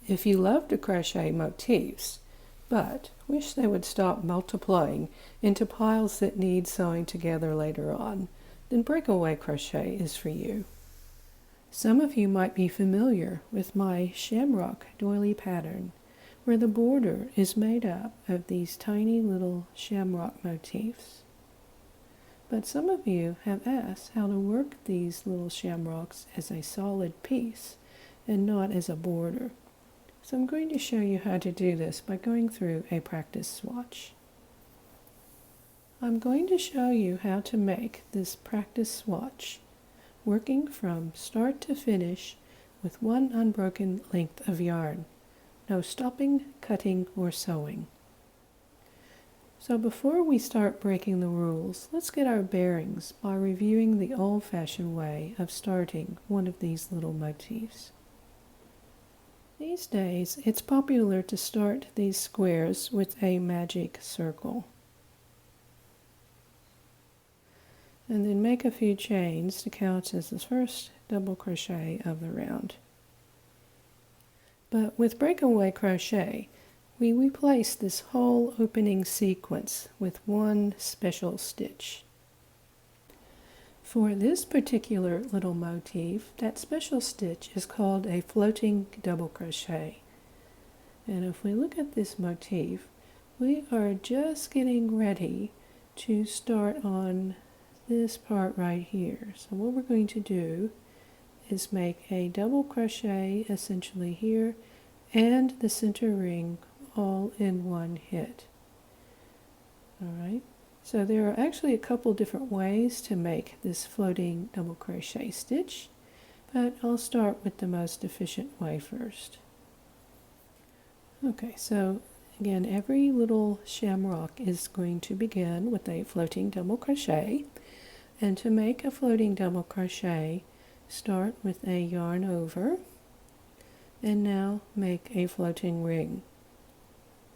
If you love to crochet motifs, but wish they would stop multiplying into piles that need sewing together later on, then Breakaway Crochet is for you. Some of you might be familiar with my Shamrock doily pattern, where the border is made up of these tiny little shamrock motifs. But some of you have asked how to work these little shamrocks as a solid piece and not as a border. So I'm going to show you how to do this by going through a practice swatch. I'm going to show you how to make this practice swatch, working from start to finish with one unbroken length of yarn. No stopping, cutting, or sewing. So before we start breaking the rules, let's get our bearings by reviewing the old-fashioned way of starting one of these little motifs. These days, it's popular to start these squares with a magic circle. And then make a few chains to count as the first double crochet of the round. But with Breakaway Crochet, we replace this whole opening sequence with one special stitch. For this particular little motif, that special stitch is called a floating double crochet. And if we look at this motif, we are just getting ready to start on this part right here. So what we're going to do is make a double crochet essentially here and the center ring all in one hit. Alright, so there are actually a couple different ways to make this floating double crochet stitch, but I'll start with the most efficient way first. Okay, so again, every little shamrock is going to begin with a floating double crochet, and to make a floating double crochet, start with a yarn over, and now make a floating ring.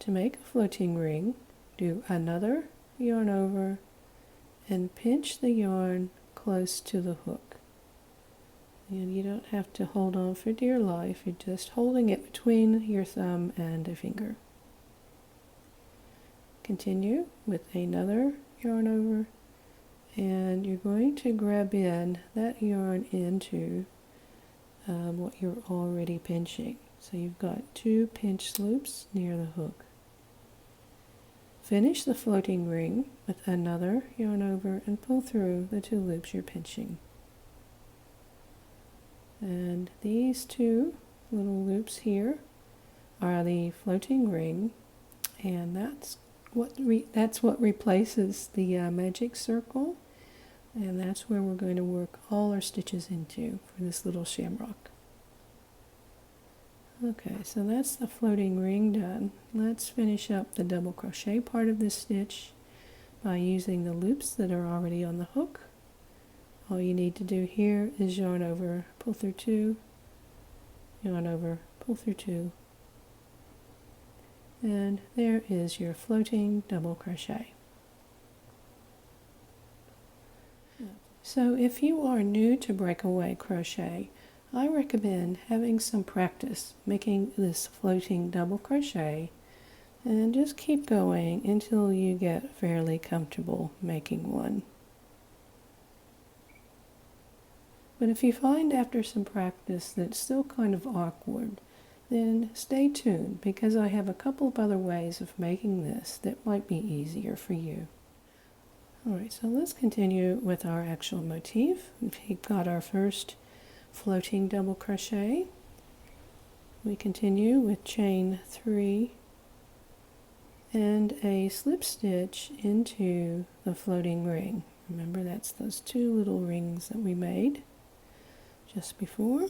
To make a floating ring, do another yarn over and pinch the yarn close to the hook. And you don't have to hold on for dear life, you're just holding it between your thumb and a finger. Continue with another yarn over, and you're going to grab in that yarn into what you're already pinching. So you've got 2 pinch loops near the hook. Finish the floating ring with another yarn over and pull through the 2 loops you're pinching. And these 2 little loops here are the floating ring, and that's what replaces the magic circle, and that's where we're going to work all our stitches into for this little shamrock. Okay, so that's the floating ring done. Let's finish up the double crochet part of this stitch by using the loops that are already on the hook. All you need to do here is yarn over, pull through 2, yarn over, pull through 2, and there is your floating double crochet. So if you are new to Breakaway Crochet, I recommend having some practice making this floating double crochet, and just keep going until you get fairly comfortable making one. But if you find after some practice that it's still kind of awkward, then stay tuned, because I have a couple of other ways of making this that might be easier for you. Alright, so let's continue with our actual motif. We've got our first floating double crochet. We continue with chain 3 and a slip stitch into the floating ring. Remember, that's those 2 little rings that we made just before.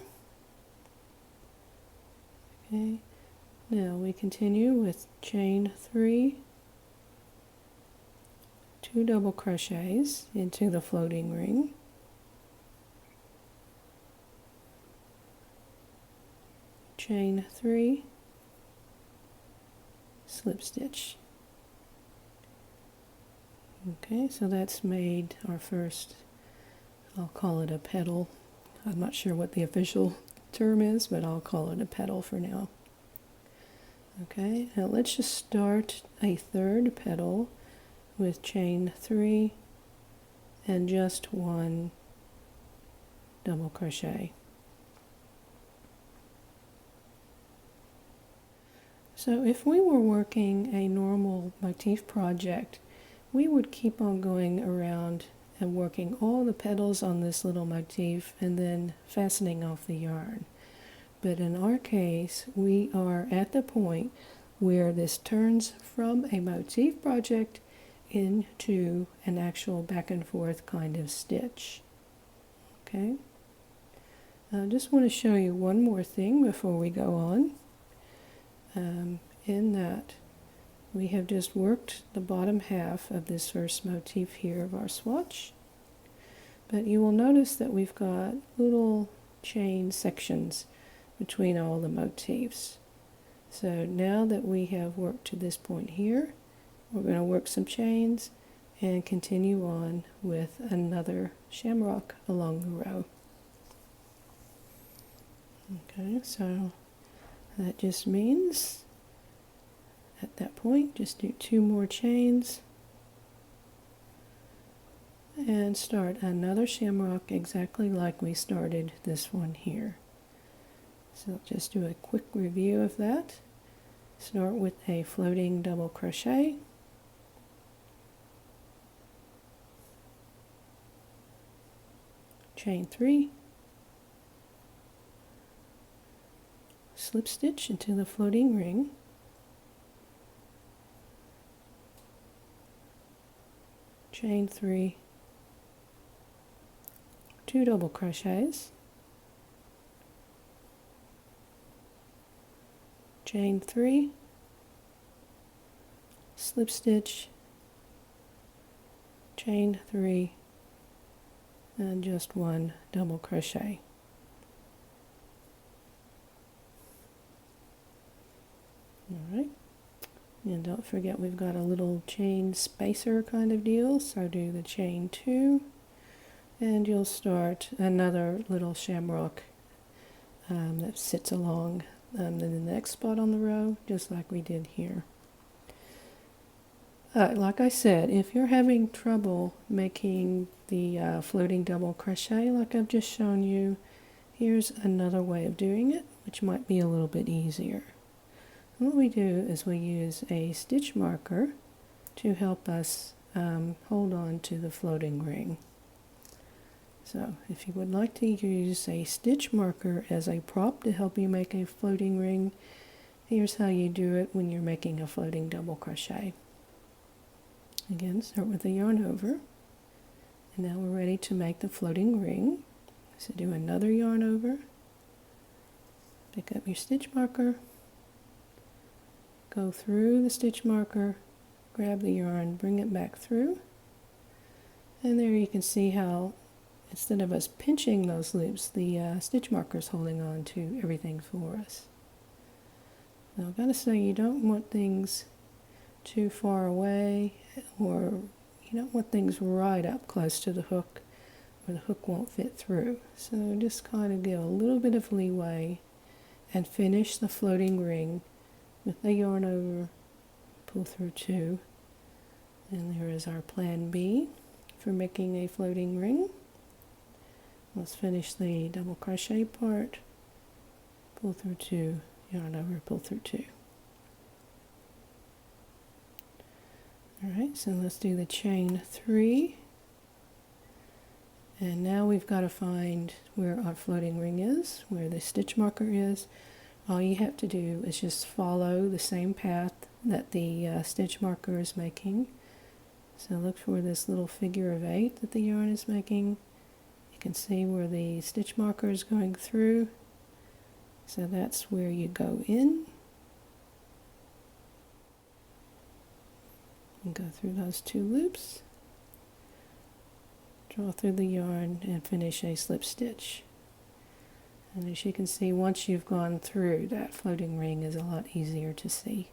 Okay, now we continue with chain 3, 2 double crochets into the floating ring, chain 3, slip stitch. Okay, so that's made our first, I'll call it a petal. I'm not sure what the official term is, but I'll call it a petal for now. Okay, now let's just start a third petal with chain 3 and just 1 double crochet. So if we were working a normal motif project, we would keep on going around and working all the petals on this little motif and then fastening off the yarn. But in our case, we are at the point where this turns from a motif project into an actual back and forth kind of stitch. Okay? I just want to show you one more thing before we go on. In that we have just worked the bottom half of this first motif here of our swatch, but you will notice that we've got little chain sections between all the motifs. So now that we have worked to this point here, we're going to work some chains and continue on with another shamrock along the row. Okay, so that just means at that point just do 2 more chains and start another shamrock exactly like we started this one here. So just do a quick review of that. Start with a floating double crochet, chain 3, slip stitch into the floating ring, chain 3, 2 double crochets, chain 3, slip stitch, chain 3, and just 1 double crochet. Alright, and don't forget we've got a little chain spacer kind of deal, so do the chain 2 and you'll start another little shamrock that sits along the next spot on the row, just like we did here. Like I said, if you're having trouble making the floating double crochet like I've just shown you, here's another way of doing it, which might be a little bit easier. What we do is we use a stitch marker to help us hold on to the floating ring. So if you would like to use a stitch marker as a prop to help you make a floating ring, here's how you do it when you're making a floating double crochet. Again, start with the yarn over, and now we're ready to make the floating ring. So do another yarn over, pick up your stitch marker, go through the stitch marker, grab the yarn, bring it back through, and there you can see how instead of us pinching those loops, the stitch marker is holding on to everything for us. Now I've got to say, you don't want things too far away, or you don't want things right up close to the hook where the hook won't fit through. So just kind of give a little bit of leeway and finish the floating ring with the yarn over, pull through 2, and there is our plan B for making a floating ring. Let's finish the double crochet part, pull through 2, yarn over, pull through 2. Alright, so let's do the chain 3, and now we've got to find where our floating ring is, where the stitch marker is. All you have to do is just follow the same path that the stitch marker is making. So look for this little figure of 8 that the yarn is making. You can see where the stitch marker is going through, so that's where you go in and go through those 2 loops, draw through the yarn, and finish a slip stitch. And as you can see, once you've gone through, that floating ring is a lot easier to see.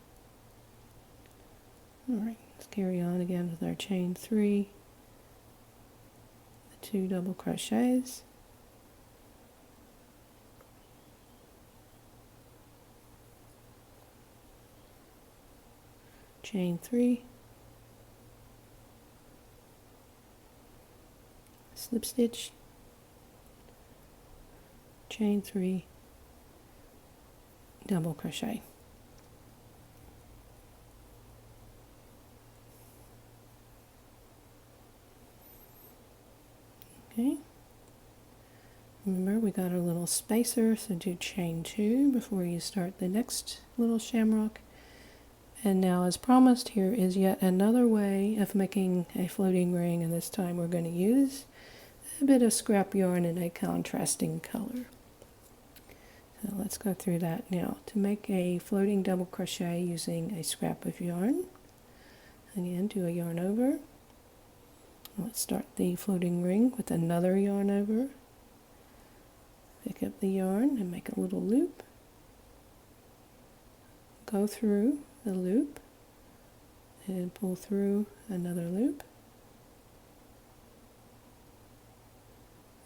Alright, let's carry on again with our chain 3, 2 double crochets, chain 3, slip stitch, chain 3, double crochet. Okay, remember we got our little spacer, so do chain 2 before you start the next little shamrock. And now, as promised, here is yet another way of making a floating ring, and this time we're going to use a bit of scrap yarn in a contrasting color. So let's go through that now. To make a floating double crochet using a scrap of yarn, again, do a yarn over. Let's start the floating ring with another yarn over. Pick up the yarn and make a little loop. Go through the loop and pull through another loop.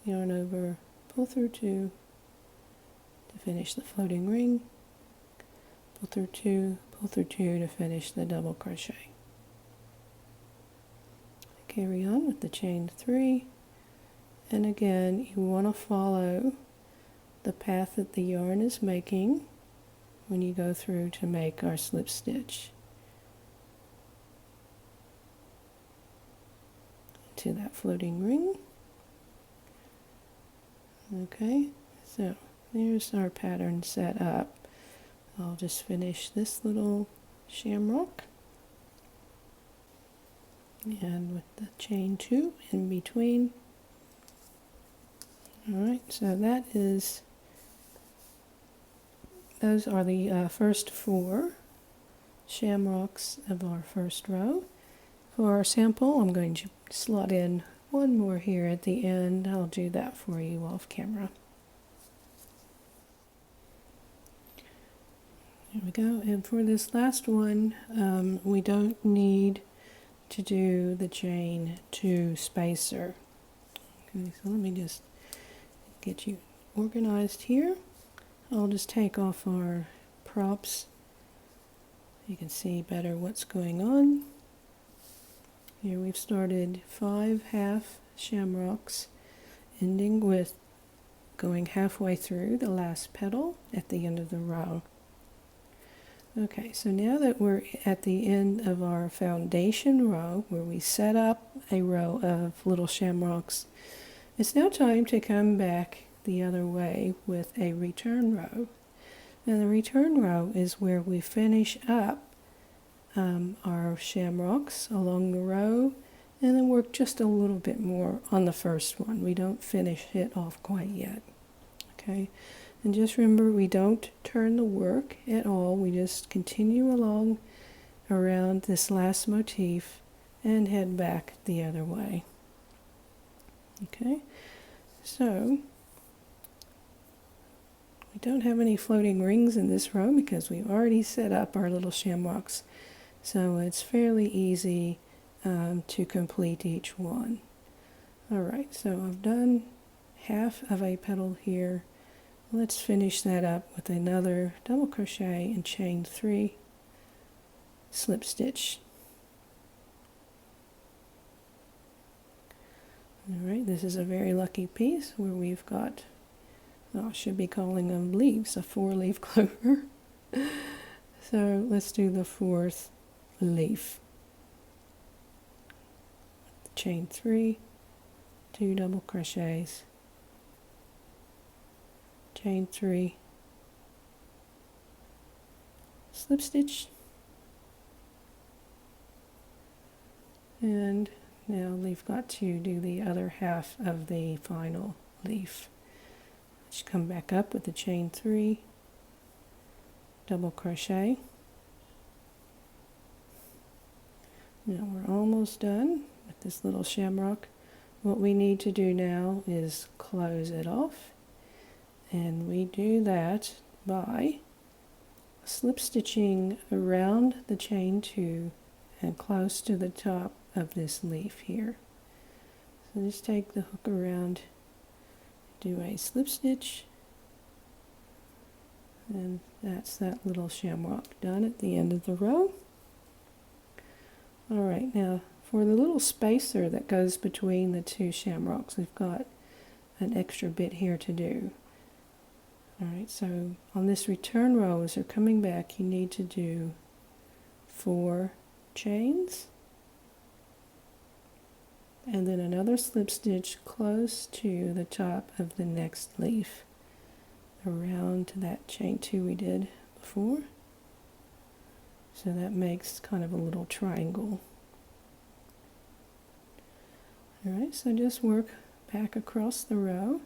Yarn over, pull through 2 to finish the floating ring. Pull through 2 to finish the double crochet. Carry on with the chain 3, and again you want to follow the path that the yarn is making when you go through to make our slip stitch to that floating ring. Okay, so there's our pattern set up. I'll just finish this little shamrock. And with the chain 2 in between. Alright, so those are the first 4 shamrocks of our first row. For our sample, I'm going to slot in one more here at the end. I'll do that for you off camera. There we go, and for this last one, we don't need to do the chain 2 spacer. Okay, so let me just get you organized here. I'll just take off our props. You can see better what's going on. Here we've started 5 half shamrocks, ending with going halfway through the last petal at the end of the row. Okay, so now that we're at the end of our foundation row, where we set up a row of little shamrocks, it's now time to come back the other way with a return row. And the return row is where we finish up our shamrocks along the row, and then work just a little bit more on the first one. We don't finish it off quite yet. Okay. And just remember, we don't turn the work at all. We just continue along around this last motif and head back the other way. Okay, so we don't have any floating rings in this row because we've already set up our little shamrocks. So it's fairly easy to complete each one. Alright, so I've done half of a petal here. Let's finish that up with another double crochet and chain 3, slip stitch. Alright, this is a very lucky piece where we've got, I should be calling them leaves, a 4-leaf clover. So let's do the 4th leaf. Chain 3, 2 double crochets, chain 3, slip stitch, and now we've got to do the other half of the final leaf. Let's come back up with the chain 3, double crochet. Now we're almost done with this little shamrock. What we need to do now is close it off, and we do that by slip stitching around the chain 2 and close to the top of this leaf here. So just take the hook around, do a slip stitch, and that's that little shamrock done at the end of the row. Alright, now for the little spacer that goes between the two shamrocks, we've got an extra bit here to do. Alright, so on this return row, as you're coming back, you need to do 4 chains, and then another slip stitch close to the top of the next leaf, around to that chain 2 we did before. So that makes kind of a little triangle. Alright, so just work back across the row,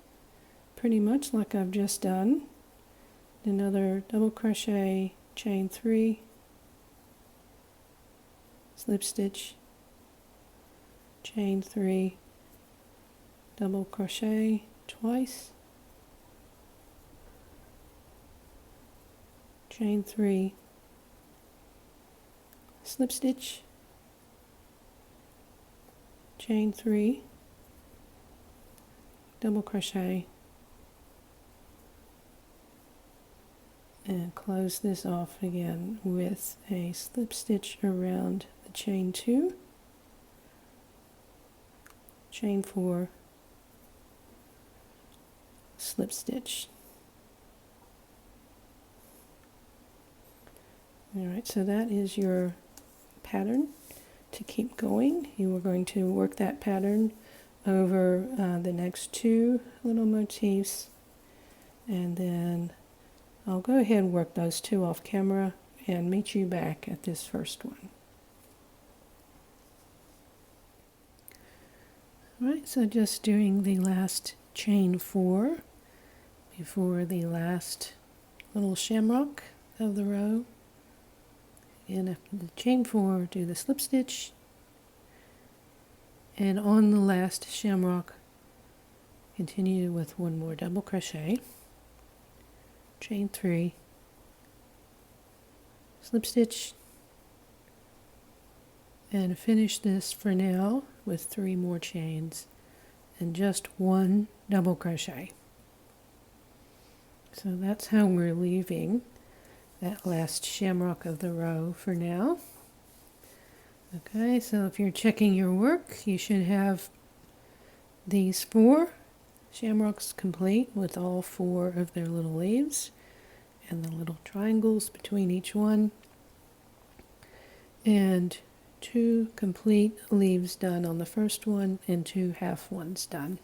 pretty much like I've just done. Another double crochet, chain 3, slip stitch, chain 3, double crochet twice, chain 3, slip stitch, chain 3, double crochet, and close this off again with a slip stitch around the chain 2, chain 4, slip stitch. Alright, so that is your pattern to keep going. You are going to work that pattern over the next 2 little motifs, and then I'll go ahead and work those 2 off camera and meet you back at this first one. Alright, so just doing the last chain 4 before the last little shamrock of the row. And after the chain 4, do the slip stitch, and on the last shamrock continue with 1 more double crochet, chain 3, slip stitch, and finish this for now with 3 more chains and just 1 double crochet. So that's how we're leaving that last shamrock of the row for now. Okay, so if you're checking your work, you should have these 4 shamrocks complete with all 4 of their little leaves and the little triangles between each one, and 2 complete leaves done on the first one and 2 half ones done.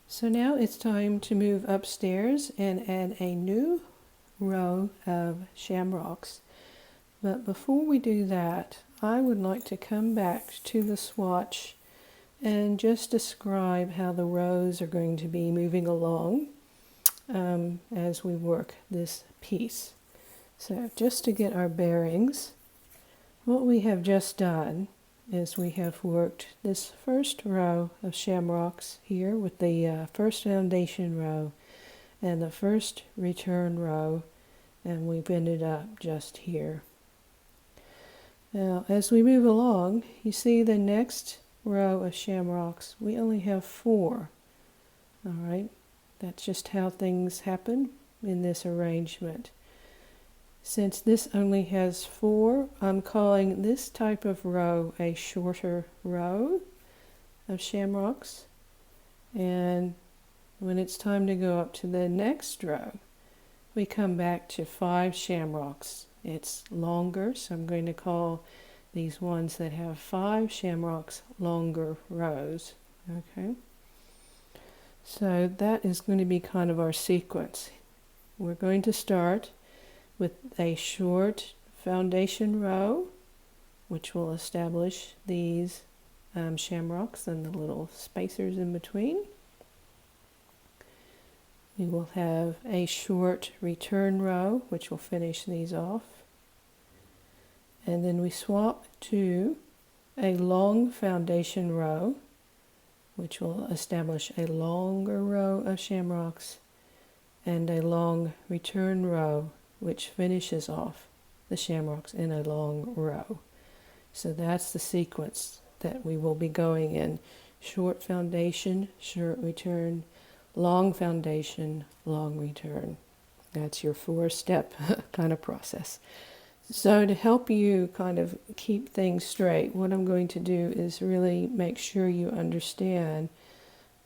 So now it's time to move upstairs and add a new row of shamrocks. But before we do that, I would like to come back to the swatch and just describe how the rows are going to be moving along as we work this piece. So just to get our bearings, what we have just done is we have worked this first row of shamrocks here with the first foundation row and the first return row, and we've ended up just here. Now as we move along, you see the next row of shamrocks, we only have 4. Alright, that's just how things happen in this arrangement. Since this only has 4, I'm calling this type of row a shorter row of shamrocks, and when it's time to go up to the next row, we come back to 5 shamrocks. It's longer, so I'm going to call these ones that have 5 shamrocks longer rows. Okay, so that is going to be kind of our sequence. We're going to start with a short foundation row, which will establish these shamrocks and the little spacers in between. We will have a short return row, which will finish these off. And then we swap to a long foundation row, which will establish a longer row of shamrocks, and a long return row, which finishes off the shamrocks in a long row. So that's the sequence that we will be going in. Short foundation, short return, long foundation, long return. That's your 4-step kind of process. So to help you kind of keep things straight, what I'm going to do is really make sure you understand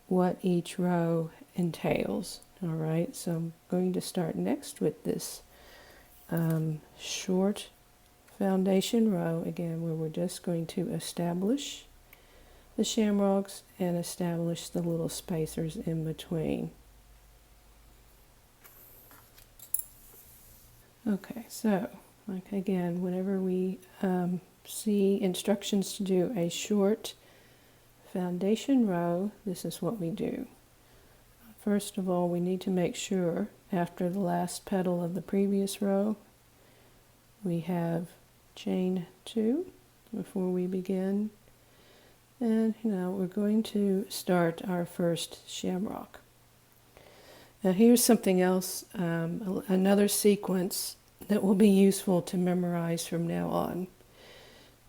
what each row entails. All right, so I'm going to start next with this short foundation row again, where we're just going to establish the shamrocks and establish the little spacers in between. Okay, so like again, whenever we see instructions to do a short foundation row, this is what we do. First of all, we need to make sure after the last petal of the previous row we have chain 2 before we begin, and now we're going to start our first shamrock. Now here's something else, another sequence that will be useful to memorize from now on.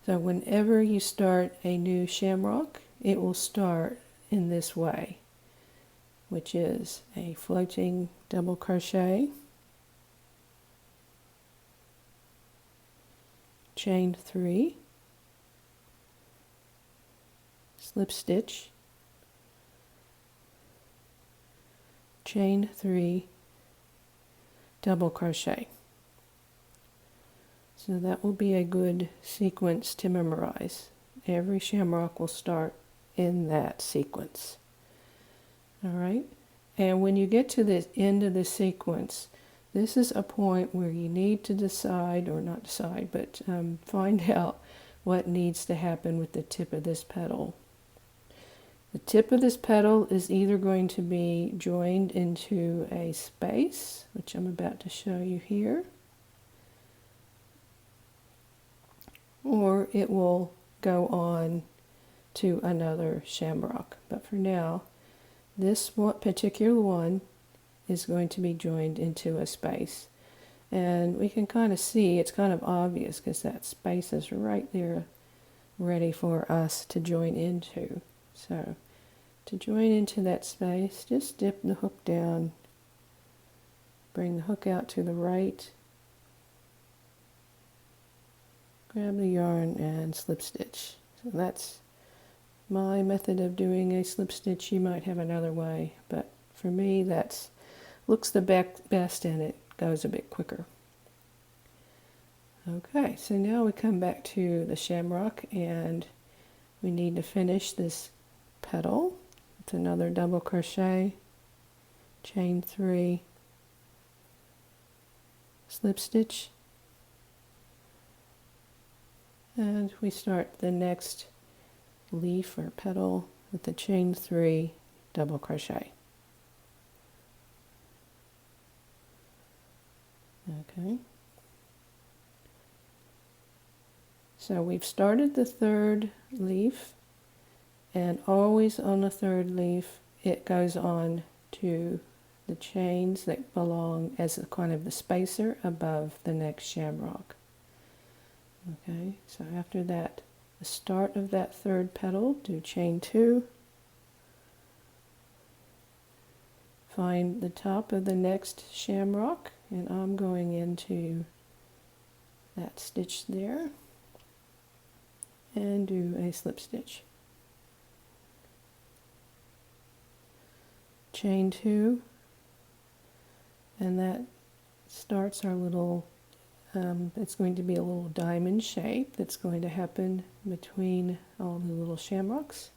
So whenever you start a new shamrock, it will start in this way, which is a floating double crochet, chain 3, slip stitch, chain 3, double crochet. So that will be a good sequence to memorize. Every shamrock will start in that sequence. All right, and when you get to the end of the sequence, this is a point where you need to decide, or not decide, but find out what needs to happen with the tip of this petal. The tip of this petal is either going to be joined into a space, which I'm about to show you here, or it will go on to another shamrock. But for now, this particular one is going to be joined into a space. And we can kind of see, it's kind of obvious because that space is right there ready for us to join into. So to join into that space, just dip the hook down, bring the hook out to the right, grab the yarn and slip stitch. So that's my method of doing a slip stitch. You might have another way, but for me that's looks the best and it goes a bit quicker. Okay, so now we come back to the shamrock and we need to finish this petal. It's another double crochet, chain 3, slip stitch, and we start the next leaf or petal with the chain 3, double crochet. Okay, so we've started the third leaf, and always on the third leaf it goes on to the chains that belong as a kind of the spacer above the next shamrock. Okay, so after that, the start of that third petal, do chain 2, find the top of the next shamrock, and I'm going into that stitch there and do a slip stitch. Chain 2, and that starts our little, it's going to be a little diamond shape that's going to happen between all the little shamrocks.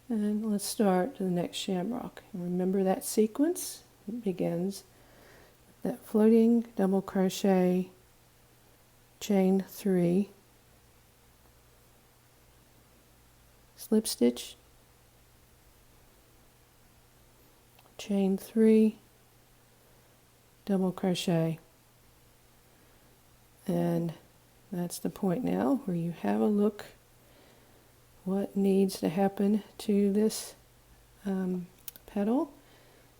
And let's start the next shamrock. Remember that sequence? It begins with that floating double crochet, chain 3, slip stitch, chain 3, double crochet, and that's the point now where you have a look what needs to happen to this petal.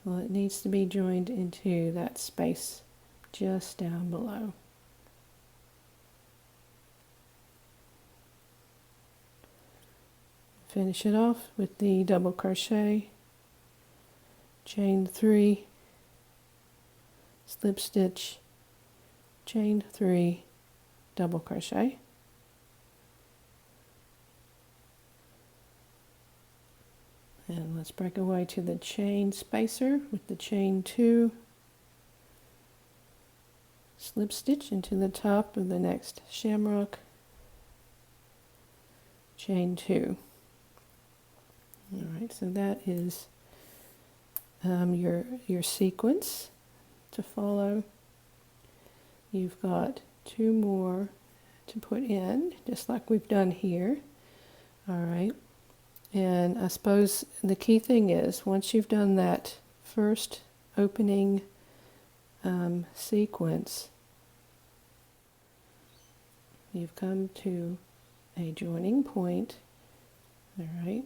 Well, it needs to be joined into that space just down below. Finish it off with the double crochet, chain 3, slip stitch, chain 3, double crochet, and let's break away to the chain spacer with the chain 2, slip stitch into the top of the next shamrock, chain 2. Alright, so that is your sequence to follow. You've got 2 more to put in, just like we've done here. Alright, and I suppose the key thing is, once you've done that first opening sequence, you've come to a joining point. Alright,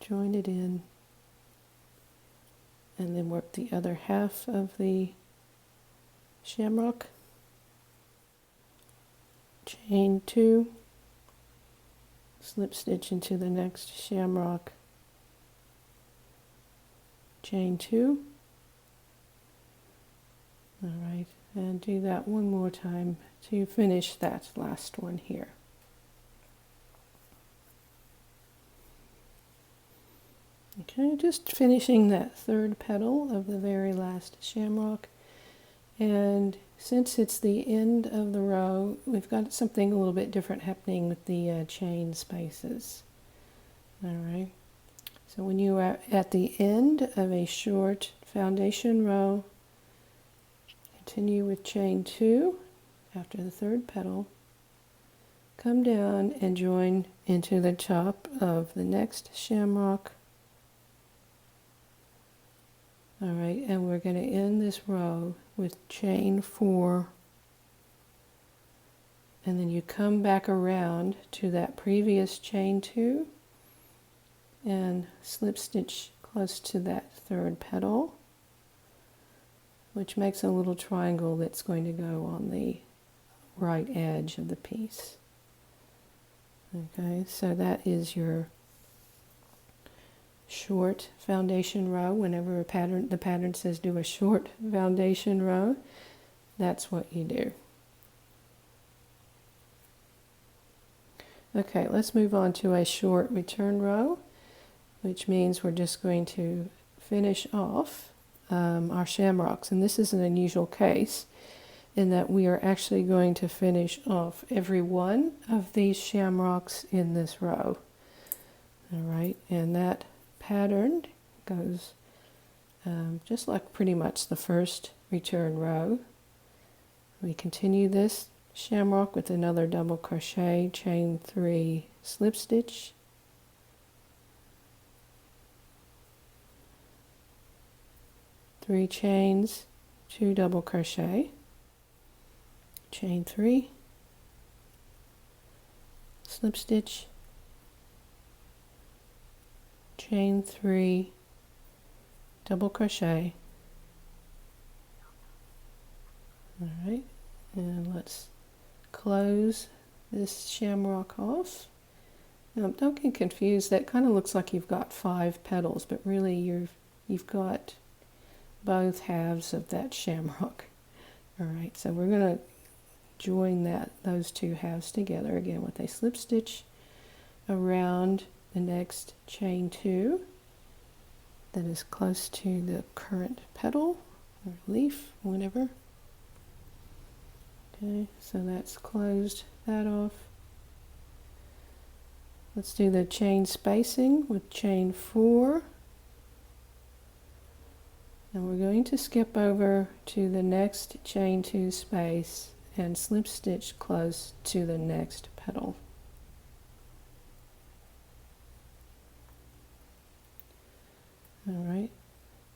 join it in, and then work the other half of the shamrock, chain 2, slip stitch into the next shamrock, chain 2. Alright, and do that one more time to finish that last one here. Okay, just finishing that third petal of the very last shamrock, and since it's the end of the row, we've got something a little bit different happening with the chain spaces. Alright, so when you are at the end of a short foundation row, continue with chain 2 after the third petal, come down and join into the top of the next shamrock. Alright, and we're going to end this row with chain 4, and then you come back around to that previous chain 2 and slip stitch close to that third petal, which makes a little triangle that's going to go on the right edge of the piece. Okay, so that is your short foundation row. Whenever the pattern says do a short foundation row, that's what you do. Okay, let's move on to a short return row, which means we're just going to finish off our shamrocks, and this is an unusual case in that we are actually going to finish off every one of these shamrocks in this row. Alright, and that pattern goes just like pretty much the first return row. We continue this shamrock with another double crochet, chain 3, slip stitch, three chains, 2 double crochet, chain 3, slip stitch, chain 3, double crochet. Alright, and let's close this shamrock off. Now don't get confused, that kind of looks like you've got 5 petals, but really you've got both halves of that shamrock. Alright, so we're going to join those 2 halves together again with a slip stitch around the next chain 2 that is close to the current petal or leaf, whatever. Okay, so that's closed that off. Let's do the chain spacing with chain 4. And we're going to skip over to the next chain 2 space and slip stitch close to the next petal. Alright,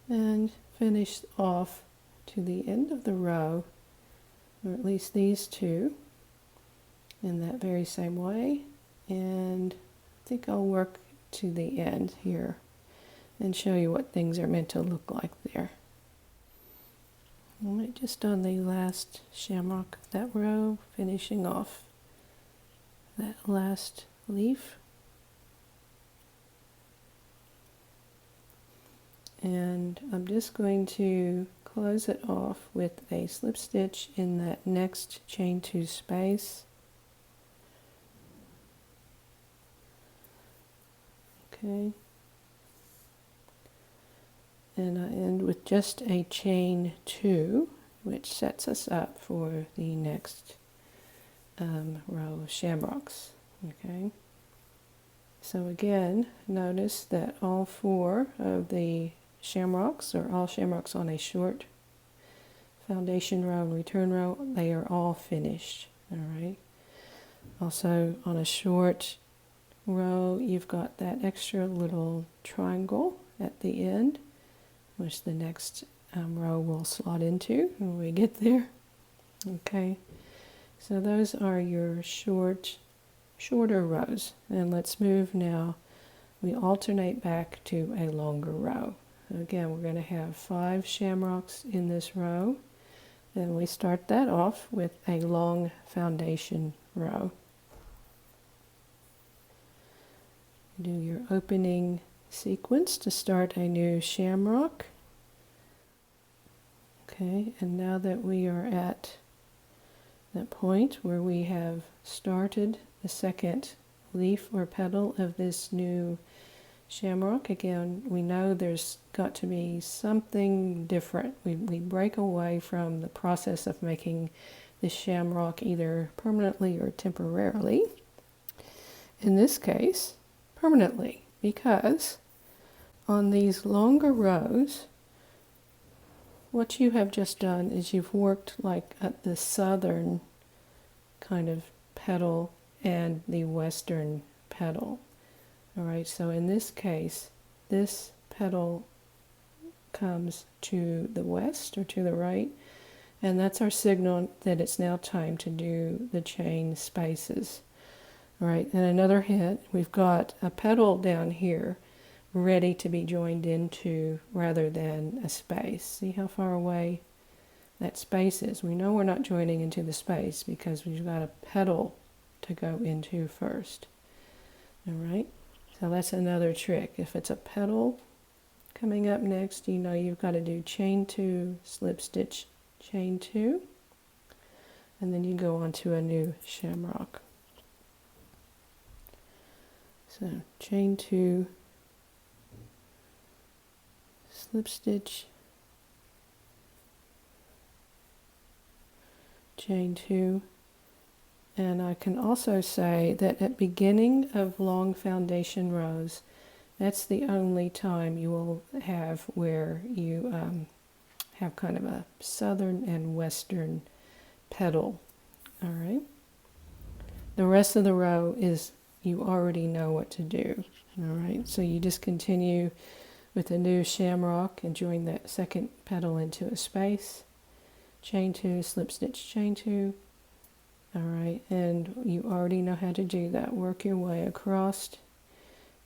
and finish off to the end of the row, or at least these 2, in that very same way, and I think I'll work to the end here and show you what things are meant to look like there. Alright, just on the last shamrock of that row, finishing off that last leaf. And I'm just going to close it off with a slip stitch in that next chain 2 space. Okay. And I end with just a chain 2, which sets us up for the next row of shamrocks. Okay. So again, notice that all 4 of the shamrocks are all shamrocks on a short foundation row and return row. They are all finished. All right. Also on a short row, you've got that extra little triangle at the end, which the next row will slot into when we get there. Okay. So those are your shorter rows. And let's move now. We alternate back to a longer row. Again, we're going to have 5 shamrocks in this row. And we start that off with a long foundation row. Do your opening sequence to start a new shamrock. Okay, and now that we are at that point where we have started the second leaf or petal of this new shamrock, again, we know there's got to be something different. We break away from the process of making the shamrock either permanently or temporarily. In this case, permanently, because on these longer rows, what you have just done is you've worked like at the southern kind of petal and the western petal. All right, so in this case, this petal comes to the west or to the right, and that's our signal that it's now time to do the chain spaces. All right, and another hint, we've got a petal down here ready to be joined into rather than a space. See how far away that space is? We know we're not joining into the space because we've got a petal to go into first. All right, so that's another trick. If it's a petal coming up next, you know you've got to do chain 2, slip stitch, chain 2, and then you go on to a new shamrock. So chain 2, slip stitch, chain 2, and I can also say that at beginning of long foundation rows, that's the only time you will have where you have kind of a southern and western petal. All right. The rest of the row is you already know what to do. All right. So you just continue with a new shamrock and join that second petal into a space. Chain 2, slip stitch, chain 2. All right. And you already know how to do that. Work your way across.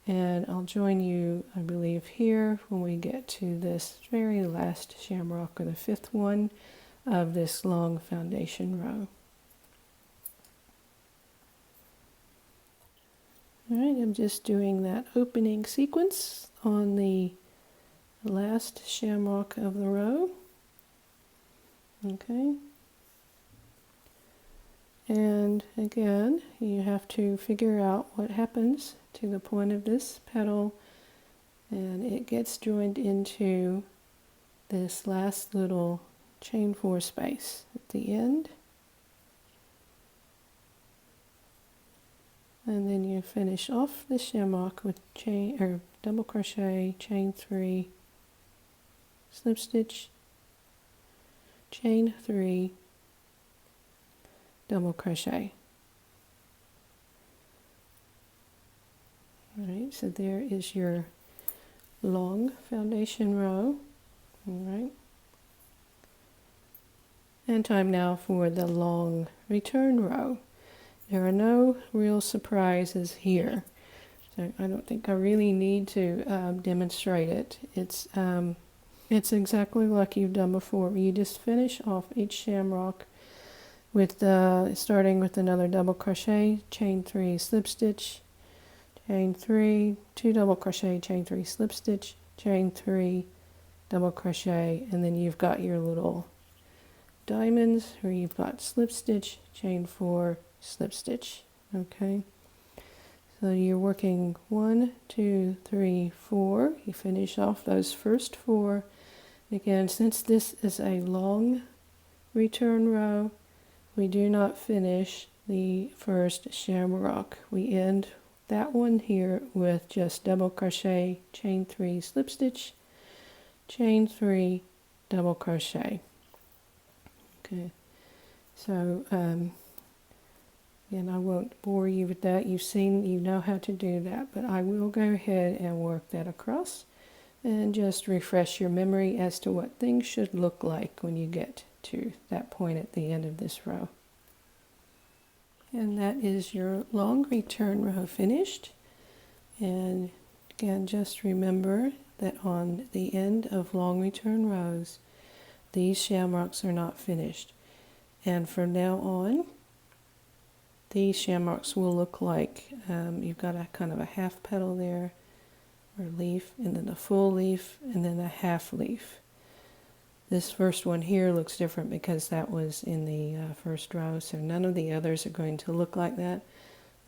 And I'll join you, I believe, here when we get to this very last shamrock, or the 5th one of this long foundation row. All right, I'm just doing that opening sequence on the last shamrock of the row. Okay. And again, you have to figure out what happens to the point of this petal, and it gets joined into this last little chain 4 space at the end. And then you finish off the shamrock with chain or double crochet, chain 3, slip stitch, chain 3, double crochet. All right, so there is your long foundation row. All right. And time now for the long return row. There are no real surprises here. So I don't think I really need to demonstrate it. It's exactly like you've done before. You just finish off each shamrock with starting with another double crochet, chain 3, slip stitch, chain 3, 2 double crochet, chain 3, slip stitch, chain 3, double crochet, and then you've got your little diamonds where you've got slip stitch, chain 4, slip stitch. Okay, so you're working 1, 2, 3, 4. You finish off those first 4. Again, since this is a long return row, we do not finish the first shamrock. We end that one here with just double crochet, chain 3, slip stitch, chain 3, double crochet. Okay, so again, I won't bore you with that. You know how to do that, but I will go ahead and work that across and just refresh your memory as to what things should look like when you get to that point at the end of this row. And that is your long return row finished. And again, just remember that on the end of long return rows, these shamrocks are not finished. And from now on, these shamrocks will look like you've got a kind of a half petal there, or leaf, and then a full leaf, and then a half leaf. This first one here looks different because that was in the first row, so none of the others are going to look like that.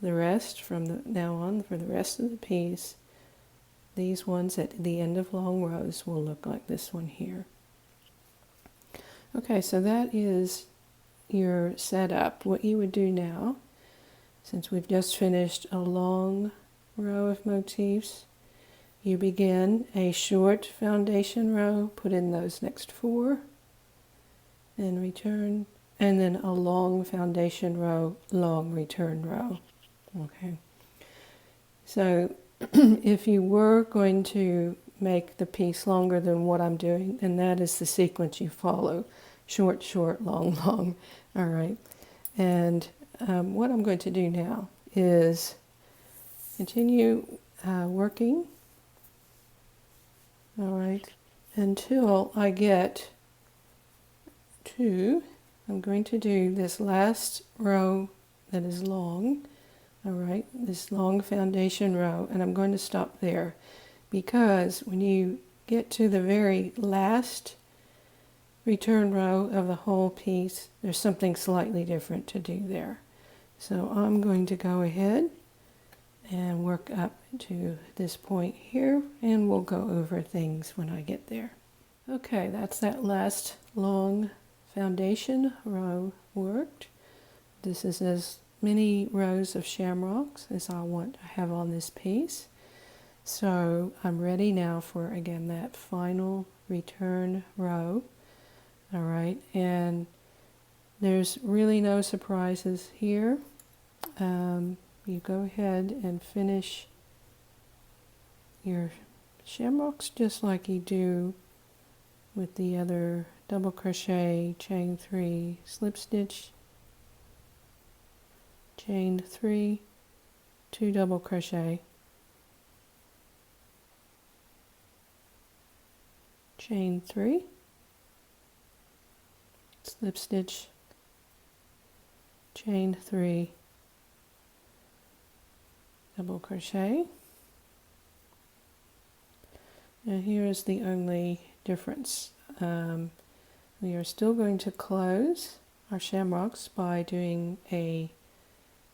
The rest, from now on, for the rest of the piece, these ones at the end of long rows will look like this one here. Okay, so that is your setup. What you would do now, since we've just finished a long row of motifs, you begin a short foundation row, put in those next 4, and return, and then a long foundation row, long return row. Okay. So if you were going to make the piece longer than what I'm doing, then that is the sequence you follow. Short, short, long, long. All right. And what I'm going to do now is continue working, all right, until I get to, I'm going to do this last row that is long, all right, this long foundation row, and I'm going to stop there because when you get to the very last return row of the whole piece, there's something slightly different to do there. So I'm going to go ahead and work up to this point here, and we'll go over things when I get there. Okay, that's that last long foundation row worked. This is as many rows of shamrocks as I want to have on this piece. So I'm ready now for, again, that final return row. All right, and there's really no surprises here. You go ahead and finish your shamrocks just like you do with the other double crochet, chain 3, slip stitch, chain 3, 2 double crochet, chain 3, slip stitch, chain 3, double crochet. And here is the only difference. We are still going to close our shamrocks by doing a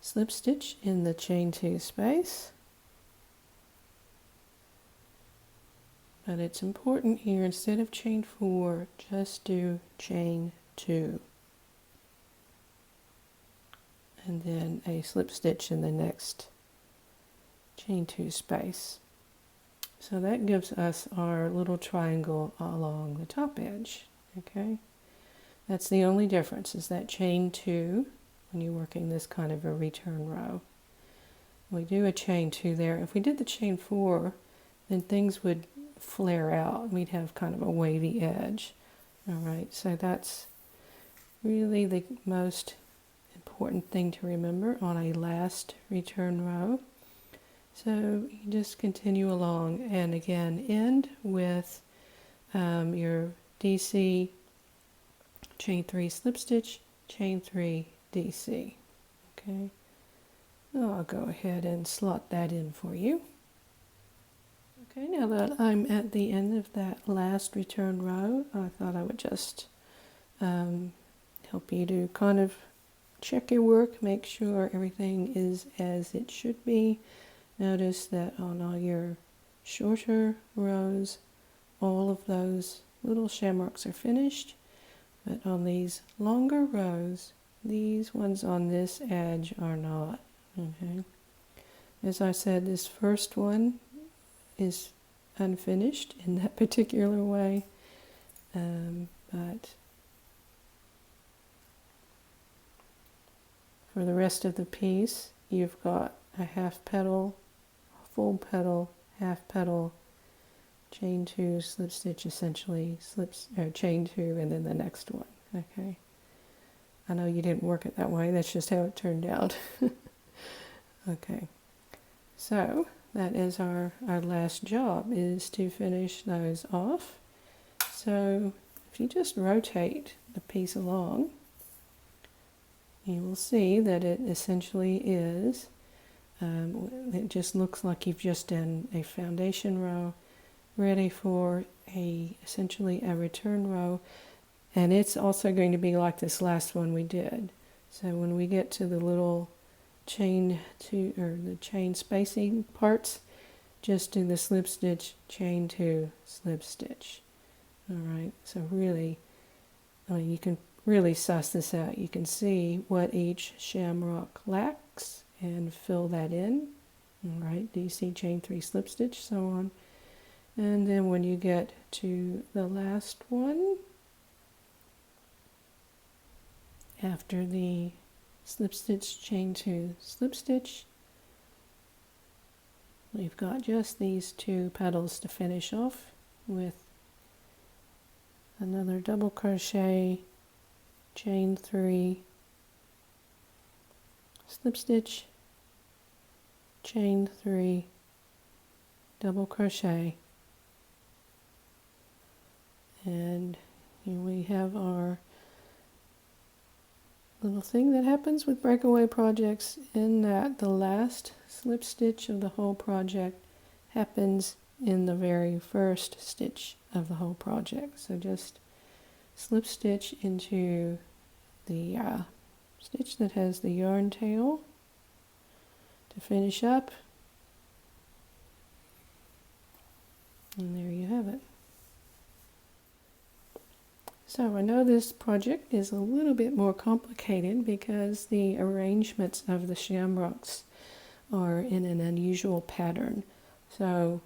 slip stitch in the chain 2 space. But it's important here, instead of chain 4, just do chain 2. And then a slip stitch in the next chain 2 space. So that gives us our little triangle along the top edge. Okay, that's the only difference, is that chain 2 when you're working this kind of a return row. We do a chain 2 there. If we did the chain 4, then things would flare out. We'd have kind of a wavy edge. All right, so that's really the most important thing to remember on a last return row. So you just continue along, and again end with your DC, chain 3 slip stitch, chain 3 DC. Okay, I'll go ahead and slot that in for you. Okay, now that I'm at the end of that last return row, I thought I would just help you to kind of check your work, make sure everything is as it should be. Notice that on all your shorter rows, all of those little shamrocks are finished, but on these longer rows, these ones on this edge are not. Okay. As I said, this first one is unfinished in that particular way, but for the rest of the piece, you've got a half petal, full petal, half petal, chain 2, slip stitch, essentially chain 2, and then the next one. Okay, I know you didn't work it that way, that's just how it turned out. Okay, so that is our last job, is to finish those off. So if you just rotate the piece along, you will see that it essentially is, it just looks like you've just done a foundation row ready for essentially a return row, and it's also going to be like this last one we did. So when we get to the little chain the chain spacing parts, just do the slip stitch, chain 2, slip stitch. All right, so really, you can really suss this out. You can see what each shamrock lacks and fill that in. All right, do you see chain 3, slip stitch, so on. And then when you get to the last one, after the slip stitch, chain 2, slip stitch, we've got just these 2 petals to finish off with another double crochet, chain 3, slip stitch, chain 3, double crochet, and here we have our little thing that happens with breakaway projects, in that the last slip stitch of the whole project happens in the very first stitch of the whole project. So just slip stitch into the stitch that has the yarn tail to finish up, and there you have it. So I know this project is a little bit more complicated because the arrangements of the shamrocks are in an unusual pattern. So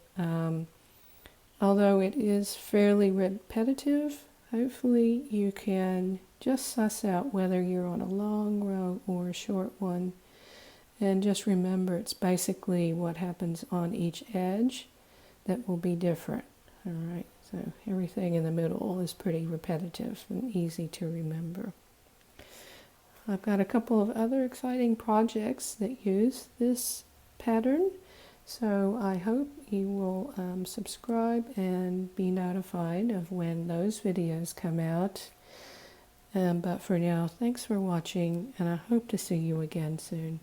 although it is fairly repetitive, hopefully you can just suss out whether you're on a long row or a short one, and just remember it's basically what happens on each edge that will be different. All right. So everything in the middle is pretty repetitive and easy to remember. I've got a couple of other exciting projects that use this pattern, so I hope you will subscribe and be notified of when those videos come out. But for now, thanks for watching, and I hope to see you again soon.